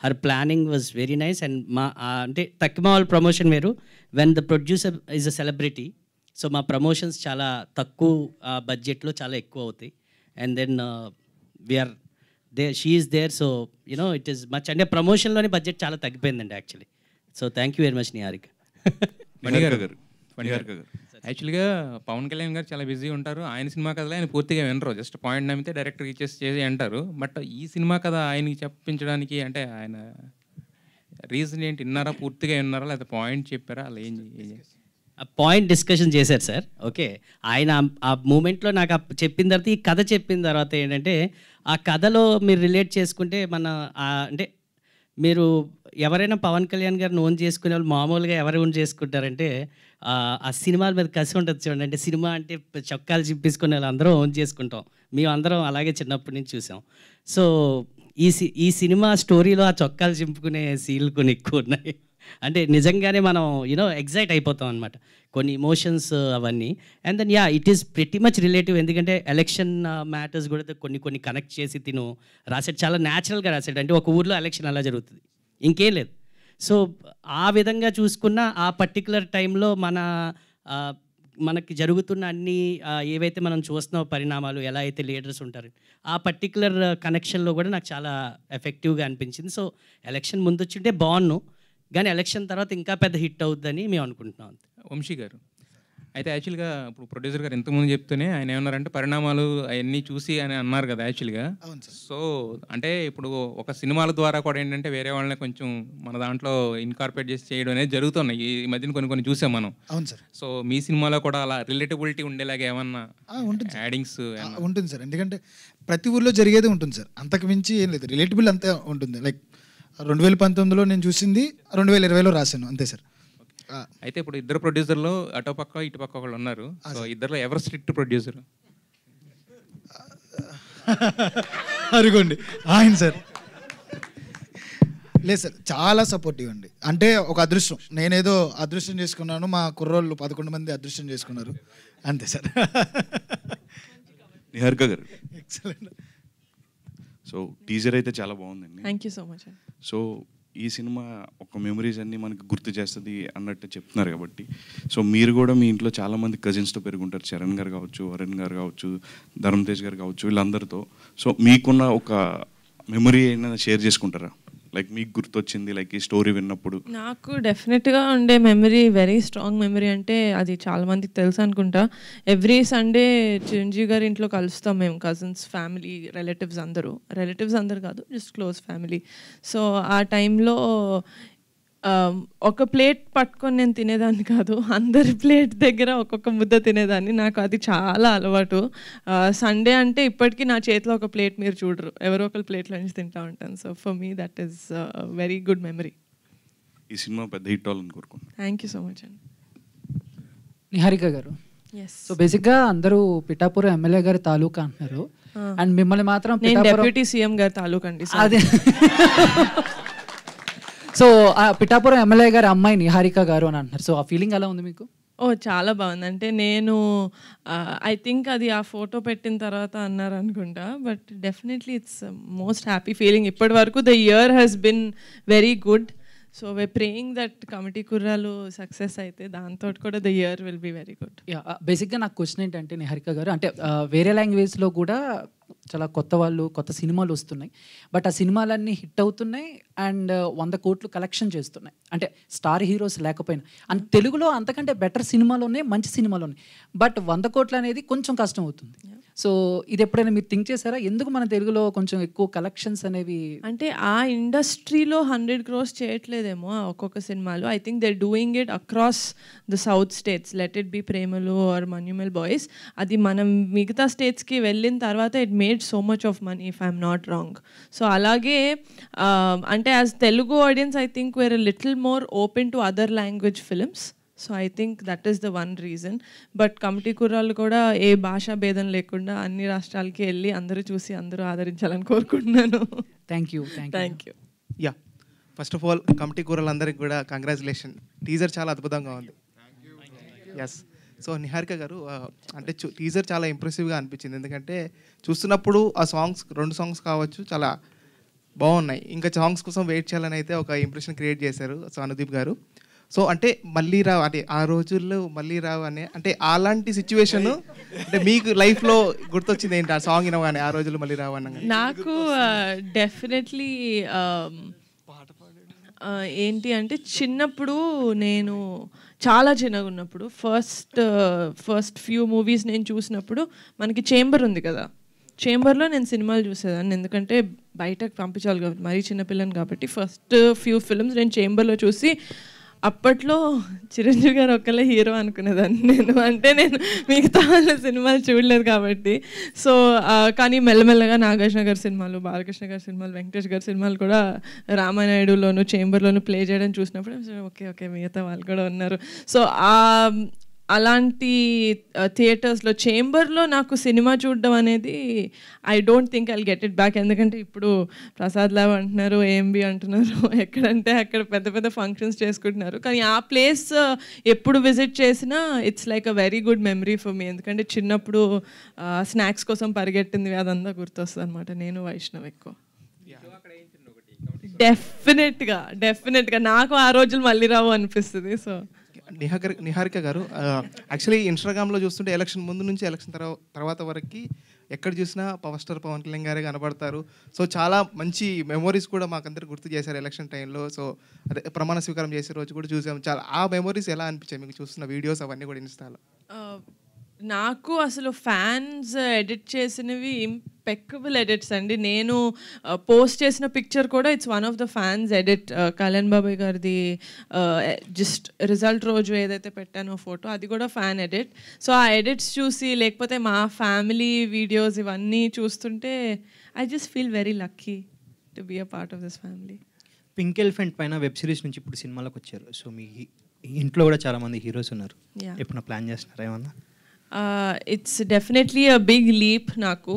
Speaker 6: Her planning was very nice. And మా అంటే తక్కువ వాళ్ళ ప్రమోషన్ వేరు, when the producer is a celebrity. So మా ప్రమోషన్స్ చాలా తక్కువ బడ్జెట్లో చాలా ఎక్కువ అవుతాయి. And then we're she is there. So you know it is much, అంటే ప్రమోషన్లోనే బడ్జెట్ చాలా తగ్గిపోయిందండి actually. So thank you very much Niharika.
Speaker 1: యాక్చువల్గా పవన్ కళ్యాణ్ గారు చాలా బిజీ ఉంటారు. ఆయన సినిమా కథలో ఆయన పూర్తిగా వినరు, జస్ట్ పాయింట్ నమ్మితే డైరెక్టర్కి చేసి అంటారు. బట్ ఈ సినిమా కథ ఆయనకి చెప్పించడానికి అంటే ఆయన రీజన్ ఏంటి? విన్నారా, పూర్తిగా విన్నారా, లేదా పాయింట్ చెప్పారా? అలా ఏం
Speaker 6: పాయింట్ డిస్కషన్ చేశారు సార్. ఓకే, ఆయన ఆ మూమెంట్లో నాకు చెప్పిన తర్వాత, ఈ కథ చెప్పిన తర్వాత ఏంటంటే ఆ కథలో మీరు రిలేట్ చేసుకుంటే అంటే మీరు ఎవరైనా పవన్ కళ్యాణ్ గారిని ఓన్ చేసుకునే వాళ్ళు మామూలుగా ఎవరు ఓన్ చేసుకుంటారంటే ఆ సినిమాల మీద కసి ఉంటుంది చూడండి. అంటే సినిమా అంటే చొక్కాలు చింపేసుకునే వాళ్ళు అందరూ ఓన్ చేసుకుంటాం. మేము అందరం అలాగే చిన్నప్పటి నుంచి చూసాం. సో ఈ సినిమా స్టోరీలో ఆ చొక్కాలు చింపుకునే సీన్లు కొన్ని ఎక్కువ ఉన్నాయి. అంటే నిజంగానే మనం ఎగ్జైట్ అయిపోతాం అనమాట, కొన్ని ఇమోషన్స్ అవన్నీ. And then it is pretty much relative. ఎందుకంటే ఎలక్షన్ మ్యాటర్స్ కూడా కొన్ని కనెక్ట్ చేసి రాసాడు, చాలా న్యాచురల్గా రాసాడు. అంటే ఒక ఊర్లో ఎలక్షన్ అలా జరుగుతుంది, ఇంకేం లేదు. సో ఆ విధంగా చూసుకున్న ఆ పర్టికులర్ టైంలో మనకి జరుగుతున్న అన్ని ఏవైతే మనం చూస్తున్న పరిణామాలు, ఎలా అయితే లీడర్స్ ఉంటారు, ఆ పర్టికులర్ కనెక్షన్లో కూడా నాకు చాలా ఎఫెక్టివ్గా అనిపించింది. సో ఎలక్షన్ ముందు వచ్చింటే బాగున్నాను, కానీ ఎలక్షన్ తర్వాత ఇంకా పెద్ద హిట్ అవుద్దని మేము అనుకుంటున్నాం.
Speaker 1: వంశీ గారు అయితే యాక్చువల్గా ఇప్పుడు ప్రొడ్యూసర్ గారు ఇంతకుముందు చెప్తూనే ఆయన ఏమన్నారంటే పరిణామాలు అవన్నీ చూసి అని అన్నారు కదా యాక్చువల్గా. సో అంటే ఇప్పుడు ఒక సినిమాల ద్వారా కూడా ఏంటంటే వేరే వాళ్ళని కొంచెం మన దాంట్లో ఇన్కార్పొరేట్ చేసి చేయడం అనేది జరుగుతున్నాయి ఈ మధ్యన కొన్ని చూసాం మనం.
Speaker 5: అవును సార్.
Speaker 1: సో మీ సినిమాలో కూడా అలా రిలేటబిలిటీ ఉండేలాగా ఏమన్నా యాడింగ్స్
Speaker 5: ఉంటుంది సార్, ఎందుకంటే ప్రతి ఊర్లో జరిగేది ఉంటుంది సార్, అంతకు మించి ఏం లేదు, రిలేటబుల్ అంతే ఉంటుంది. లైక్ 2019లో నేను చూసింది 2020లో రాశాను అంతే సార్.
Speaker 1: అయితే ఇప్పుడు ఇద్దరు ప్రొడ్యూసర్లు అటు పక్క ఇటు పక్క ఒకళ్ళు ఉన్నారు. సో ఇద్దరులో ఎవరు స్ట్రిక్ట్ ప్రొడ్యూసర్?
Speaker 5: అరుగోండి ఆయన సార్. లేదు సార్, చాలా సపోర్టివ్ అండి. అంటే ఒక అదృష్టం, నేనేదో అదృష్టం చేసుకున్నాను, మా కుర్రోళ్ళు 11 మంది అదృష్టం చేసుకున్నారు అంతే సార్.
Speaker 9: నిహారిక గారు
Speaker 5: ఎక్సలెంట్.
Speaker 9: సో టీజర్ అయితే చాలా బాగుందండి.
Speaker 2: Thank you so much.
Speaker 9: So ఈ సినిమా ఒక మెమరీస్ అన్నీ మనకి గుర్తు చేస్తుంది అన్నట్టు చెప్తున్నారు కాబట్టి, సో మీరు కూడా మీ ఇంట్లో చాలామంది కజిన్స్తో పెరుగుంటారు, చరణ్ గారు కావచ్చు, వరుణ్ గారు కావచ్చు, ధర్మ తేజ్ గారు కావచ్చు, వీళ్ళందరితో. సో మీకున్న ఒక మెమరీ అయినా షేర్ చేసుకుంటారా? లైక్ మీకు గుర్తొచ్చింది లైక్ ఈ స్టోరీ విన్నప్పుడు.
Speaker 2: నాకు డెఫినెట్గా ఉండే మెమరీ, వెరీ స్ట్రాంగ్ మెమరీ అంటే అది చాలా మందికి తెలుసు అనుకుంటా. ఎవ్రీ సండే చిరంజీవి గారి ఇంట్లో కలుస్తాం మేము, కజిన్స్, ఫ్యామిలీ, రిలేటివ్స్ అందరు కాదు, జస్ట్ క్లోజ్ ఫ్యామిలీ. సో ఆ టైంలో ఒక ప్లేట్ పట్టుకొని నేను తినేదాన్ని కాదు, అందరి ప్లేట్ దగ్గర ఒక్కొక్క ముద్ద తినేదాన్ని. నాకు అది చాలా అలవాటు. సండే అంటే ఇప్పటికీ నా చేతిలో ఒక ప్లేట్ మీరు చూడరు, ఎవరో ఒకరి ప్లేట్లో నుంచి తింటూ ఉంటాను. So for me that is very good memory.
Speaker 9: ఈ సినిమా పెద్ద హిట్ అవ్వాలని కోరుకుంటున్నాను.
Speaker 2: థ్యాంక్ యూ సో మచ్ అండి.
Speaker 10: నిహారిక గారు, సో బేసిక్గా అందరూ పిఠాపురం ఎమ్మెల్యే గారి తాలూకా అంటున్నారు, అండ్ మిమ్మల్ని మాత్రం
Speaker 2: డిప్యూటీ సీఎం గారి తాలూకా అండి.
Speaker 10: అదే. సో పిఠాపురం ఎమ్మెల్యే గారి అమ్మాయి నిహారిక గారు అని అంటున్నారు. సో ఆ ఫీలింగ్ ఎలా ఉంది మీకు?
Speaker 2: చాలా బాగుంది. అంటే నేను ఐ థింక్ అది ఆ ఫోటో పెట్టిన తర్వాత అన్నారు అనుకుంటా, but definitely it's most happy feeling. ఇప్పటి వరకు the year has been very good. So we praying that committee కుర్రాలు సక్సెస్ అయితే దాంతో కూడా the year will be very good.
Speaker 10: బేసిక్గా నాకు క్వశ్చన్ ఏంటంటే నిహారిక గారు, అంటే వేరే లాంగ్వేజ్లో కూడా చాలా కొత్త సినిమాలు వస్తున్నాయి, బట్ ఆ సినిమాలన్నీ హిట్ అవుతున్నాయి అండ్ 100 కోట్లు కలెక్షన్ చేస్తున్నాయి, అంటే స్టార్ హీరోస్ లేకపోయినా. అండ్ తెలుగులో అంతకంటే బెటర్ సినిమాలు ఉన్నాయి, మంచి సినిమాలు ఉన్నాయి, బట్ 100 కోట్లు అనేది కొంచెం కష్టం అవుతుంది. సో ఇది ఎప్పుడైనా మీరు థింక్ చేశారా, ఎందుకు మన తెలుగులో కొంచెం ఎక్కువ కలెక్షన్స్ అనేవి?
Speaker 2: అంటే ఆ ఇండస్ట్రీలో 100 crores చేయట్లేదేమో ఒక్కొక్క సినిమాలు. I think they doing it across the south states, let it be Premalu or Manjummel Boys. అది మనం మిగతా స్టేట్స్కి వెళ్ళిన తర్వాత it made so much of money, if I'm not wrong. So అలాగే అంటే as Telugu audiences I think we're a little more open to other language films. So I think that is the one reason. But committee Kurrallu కూడా ఏ భాషా భేదం లేకుండా అన్ని రాష్ట్రాలకి వెళ్ళి అందరూ చూసి అందరూ ఆదరించాలని కోరుకుంటున్నాను.
Speaker 10: Thank you.
Speaker 11: Yeah, first of all committee కూరలందరికీ కూడా కంగ్రాచులేషన్. టీజర్ చాలా అద్భుతంగా ఉంది. ఎస్. సో నిహారిక గారు, అంటే టీజర్ చాలా ఇంప్రెసివ్గా అనిపించింది, ఎందుకంటే చూస్తున్నప్పుడు ఆ సాంగ్స్ 2 సాంగ్స్ కావచ్చు చాలా బాగున్నాయి. ఇంకా సాంగ్స్ కోసం వెయిట్ చేయాలని అయితే ఒక ఇంప్రెషన్ క్రియేట్ చేశారు సో అనుదీప్ గారు. సో అంటే మళ్ళీ రావు, అంటే ఆ రోజుల్లో మళ్ళీ రావు అనే, అంటే అలాంటి సిచ్యువేషన్ అంటే మీకు లైఫ్లో గుర్తొచ్చింది ఏంటి ఆ సాంగ్ వినగానే, ఆ రోజుల్లో మళ్ళీ రావు అన్న?
Speaker 2: నాకు డెఫినెట్లీ ఏంటి అంటే చిన్నప్పుడు, నేను చాలా చిన్నగా ఉన్నప్పుడు ఫస్ట్ ఫ్యూ మూవీస్ నేను చూసినప్పుడు మనకి చేంబర్ ఉంది కదా, చేంబర్లో నేను సినిమాలు చూసేదాన్ని, ఎందుకంటే బయటకు పంపించాలి కాబట్టి, మరీ చిన్నపిల్లని కాబట్టి. ఫస్ట్ ఫ్యూ ఫిల్మ్స్ నేను చేంబర్లో చూసి అప్పట్లో చిరంజీవి గారు ఒక్కలే హీరో అనుకునేదాన్ని నేను, అంటే నేను మిగతా వాళ్ళ సినిమాలు చూడలేదు కాబట్టి. సో కానీ మెల్లమెల్లగా నాగార్జున గారి సినిమాలు, బాలకృష్ణ గారి సినిమాలు, వెంకటేష్ గారి సినిమాలు కూడా రామానాయుడులోను చేంబర్లోను ప్లే చేయడం చూసినప్పుడు ఓకే మిగతా వాళ్ళు కూడా ఉన్నారు. సో అలాంటి థియేటర్స్లో, చేంబర్లో నాకు సినిమా చూడడం అనేది I don't think I'll get it back. ఎందుకంటే ఇప్పుడు ప్రసాద్ ల్యాబ్ అంటున్నారు, ఏఎంబి అంటున్నారు, ఎక్కడంటే అక్కడ పెద్ద పెద్ద ఫంక్షన్స్ చేసుకుంటున్నారు. కానీ ఆ ప్లేస్ ఎప్పుడు విజిట్ చేసినా it's like a very good memory for me. ఎందుకంటే చిన్నప్పుడు స్నాక్స్ కోసం పరిగెట్టింది అదంతా గుర్తొస్తుంది అనమాట. నేను వైష్ణవ్ ఎక్కువ డెఫినెట్గా నాకు ఆ రోజులు మళ్ళీ రావు అనిపిస్తుంది. సో
Speaker 11: నిహారిక గారు యాక్చువల్లీ ఇన్స్టాగ్రామ్లో చూస్తుంటే ఎలక్షన్ ముందు నుంచి ఎలక్షన్ తర్వాత వరకు ఎక్కడ చూసినా పవర్ స్టార్ పవన్ కళ్యాణ్ గారే కనబడతారు. సో చాలా మంచి మెమోరీస్ కూడా మాకందరికి గుర్తు చేశారు ఎలక్షన్ టైంలో. సో అదే ప్రమాణ స్వీకారం చేసే రోజు కూడా చూసాము. చాలా ఆ మెమోరీస్ ఎలా అనిపించాయి మీకు చూస్తున్న వీడియోస్ అవన్నీ కూడా ఇన్స్టాలో?
Speaker 2: నాకు అసలు ఫ్యాన్స్ ఎడిట్ చేసినవి ఇంపెక్కబుల్ ఎడిట్స్ అండి. నేను పోస్ట్ చేసిన పిక్చర్ కూడా it's one of the fans edit. Kalyan బాబాయ్ గారిది జస్ట్ రిజల్ట్ రోజు ఏదైతే పెట్టానో ఫోటో, అది కూడా ఫ్యాన్ ఎడిట్. సో ఆ ఎడిట్స్ చూసి, లేకపోతే మా ఫ్యామిలీ వీడియోస్ ఇవన్నీ చూస్తుంటే I just feel very lucky to be a part of this family.
Speaker 12: Pink elephant పైన వెబ్ సిరీస్ నుంచి ఇప్పుడు సినిమాలోకి వచ్చారు. సో మీ ఇంట్లో కూడా చాలామంది హీరోస్ ఉన్నారు. ఎప్పుడు ప్లాన్ చేస్తున్నారా ఏమన్నా?
Speaker 2: It's definitely a big leap నాకు.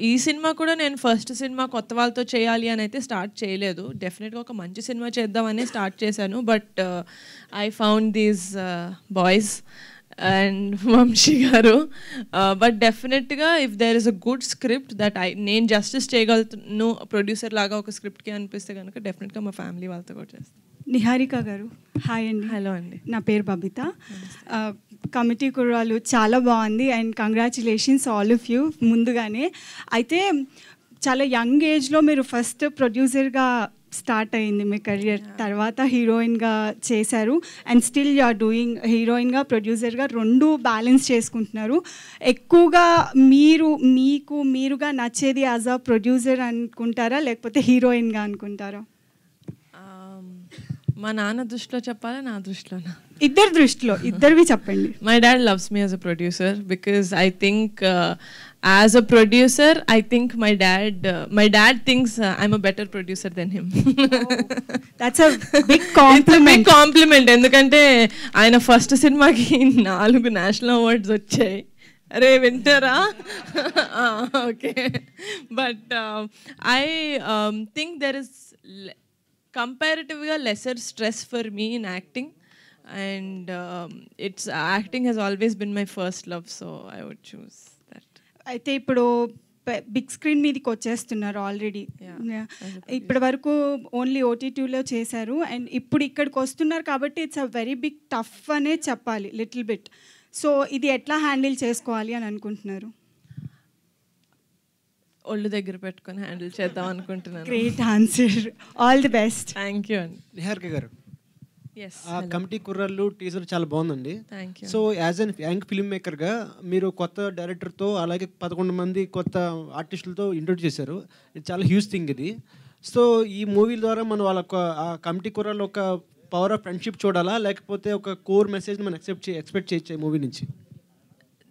Speaker 2: ఈ సినిమా కూడా నేను ఫస్ట్ సినిమా కొత్త వాళ్ళతో చేయాలి అని అయితే స్టార్ట్ చేయలేదు. డెఫినెట్గా ఒక మంచి సినిమా చేద్దామని స్టార్ట్ చేశాను. But I found these boys and Vamshi గారు. బట్ డెఫినెట్గా if there is a good script that నేను జస్టిస్ చేయగలుగుతాను ప్రొడ్యూసర్ లాగా ఒక స్క్రిప్ట్కి అనిపిస్తే కనుక డెఫినెట్గా మా ఫ్యామిలీ వాళ్ళతో కూడా చేస్తాను.
Speaker 13: నిహారిక గారు హాయ్ అండి.
Speaker 2: హలో అండి,
Speaker 13: నా పేరు బబిత. కమిటీ కుర్రాలు చాలా బాగుంది and congratulations all of you ముందుగానే. అయితే చాలా యంగ్ ఏజ్లో మీరు ఫస్ట్ ప్రొడ్యూసర్గా స్టార్ట్ అయింది మీ కెరియర్, తర్వాత హీరోయిన్గా చేశారు and still you are doing హీరోయిన్గా ప్రొడ్యూసర్గా రెండు బ్యాలెన్స్ చేసుకుంటున్నారు. ఎక్కువగా మీరుగా నచ్చేది యాజ్ అ ప్రొడ్యూసర్ అనుకుంటారా లేకపోతే హీరోయిన్గా అనుకుంటారా?
Speaker 2: మా నాన్న దృష్టిలో చెప్పాలా, నా దృష్టిలోనా?
Speaker 13: ఇద్దరి దృష్టిలో, ఇద్దరివి చెప్పండి.
Speaker 2: My dad loves me as a producer because I think as a producer I think my dad thinks I'm a better producer than him.
Speaker 13: That's a big
Speaker 2: compliment. ఎందుకంటే ఆయన ఫస్ట్ సినిమాకి 4 నేషనల్ అవార్డ్స్ వచ్చాయి. అరే వింటారా? Okay. But I think there is comparatively lesser stress for me in acting, and acting has always been my first love, so I would choose that.
Speaker 13: అయితే ఇప్పుడు big screen మీదకి వచ్చేస్తున్నారు already. ఇప్పటి వరకు only OTTలో చేశారు అండ్ ఇప్పుడు ఇక్కడికి వస్తున్నారు కాబట్టి it's a very big tough అనే చెప్పాలి లిటిల్ బిట్. సో ఇది ఎట్లా హ్యాండిల్ చేసుకోవాలి అని అనుకుంటున్నారు?
Speaker 2: ఒళ్ళు దగ్గర పెట్టుకొని హ్యాండిల్ చేద్దాం అనుకుంటున్నాను.
Speaker 13: Great answer, all the best.
Speaker 2: Thank you అండి.
Speaker 14: నిహారిక గారు,
Speaker 2: ఎస్,
Speaker 14: ఆ కమిటీ కుర్రాళ్ళు టీజర్ చాలా బాగుందండి.
Speaker 2: Thank you.
Speaker 14: So as an young film మేకర్గా మీరు కొత్త డైరెక్టర్తో అలాగే 11 మంది కొత్త ఆర్టిస్టులతో ఇంట్రొడ్యూస్ చేశారు. ఇది చాలా హ్యూజ్ థింగ్ ఇది. సో ఈ మూవీ ద్వారా మనం వాళ్ళ ఆ కమిటీ కుర్రాళ్ళు ఒక పవర్ ఆఫ్ ఫ్రెండ్షిప్ చూడాలా లేకపోతే ఒక కోర్ మెసేజ్ని మనం ఎక్స్పెక్ట్ చేయొచ్చు ఈ మూవీ నుంచి?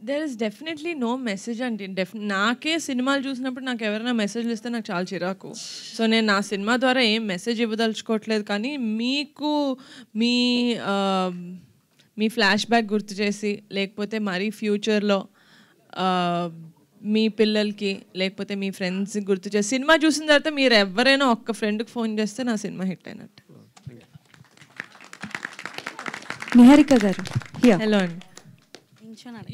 Speaker 2: There is definitely no message అండి. నాకే సినిమాలు చూసినప్పుడు నాకు ఎవరైనా మెసేజ్లు ఇస్తే నాకు చాలా చిరాకు. సో నేను నా సినిమా ద్వారా ఏం మెసేజ్ ఇవ్వదలుచుకోవట్లేదు. కానీ మీకు మీ ఫ్లాష్ బ్యాక్ గుర్తు చేసి, లేకపోతే మరీ ఫ్యూచర్లో మీ పిల్లలకి లేకపోతే మీ ఫ్రెండ్స్కి గుర్తు చేసి సినిమా చూసిన తర్వాత మీరు ఎవరైనా ఒక్క ఫ్రెండ్కి ఫోన్ చేస్తే నా సినిమా హిట్ అయినట్టు.
Speaker 15: నిహారిక గారు,
Speaker 2: హలో అండి.